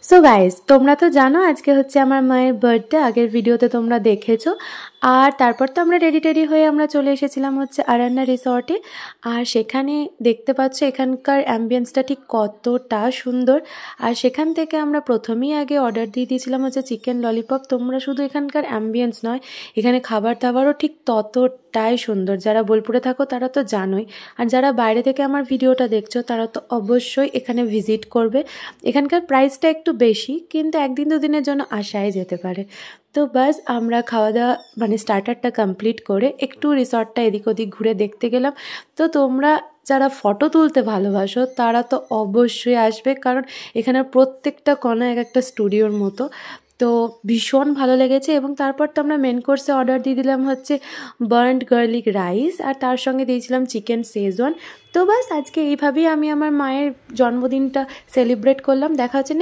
So guys, তোমরা তো জানো আজকে হচ্ছে আমার মায়ের বার্থডে। আগের ভিডিওতে তোমরা দেখেছো। আর তারপর তো আমরা রেডি হয়ে আমরা চলে এসেছিলাম হচ্ছে আরান্না রিসর্টে। আর সেখানে দেখতে পাচ্ছ এখানকার অ্যাম্বিয়েন্সটা ঠিক কতটা সুন্দর। আর সেখান থেকে আমরা প্রথমেই আগে অর্ডার দিয়ে দিয়েছিলাম হচ্ছে চিকেন ললিপপ। তোমরা শুধু এখানকার অ্যাম্বিয়েন্স নয়, এখানে খাবার দাবারও ঠিক ততটাই সুন্দর। যারা বোলপুরে থাকো তারা তো জানোই, আর যারা বাইরে থেকে আমার ভিডিওটা দেখছো তারা তো অবশ্যই এখানে ভিজিট করবে। এখানকার প্রাইসটা একটু বেশি, কিন্তু একদিন দুদিনের জন্য আসাই যেতে পারে। তো বাস আমরা খাওয়া দাওয়া মানে স্টার্টারটা কমপ্লিট করে একটু রিসর্টটা এদিক ওদিক ঘুরে দেখতে গেলাম। তো তোমরা যারা ফটো তুলতে ভালোবাসো তারা তো অবশ্যই আসবে, কারণ এখানের প্রত্যেকটা কোণা এক একটা স্টুডিওর মতো। তো ভীষণ ভালো লেগেছে। এবং তারপর তো আমরা মেন কোর্সে অর্ডার দিয়ে দিলাম হচ্ছে বার্নড গার্লিক রাইস, আর তার সঙ্গে দিয়েছিলাম চিকেন শেজওয়ান। তো বাস আজকে এইভাবেই আমি আমার মায়ের জন্মদিনটা সেলিব্রেট করলাম। দেখা হচ্ছে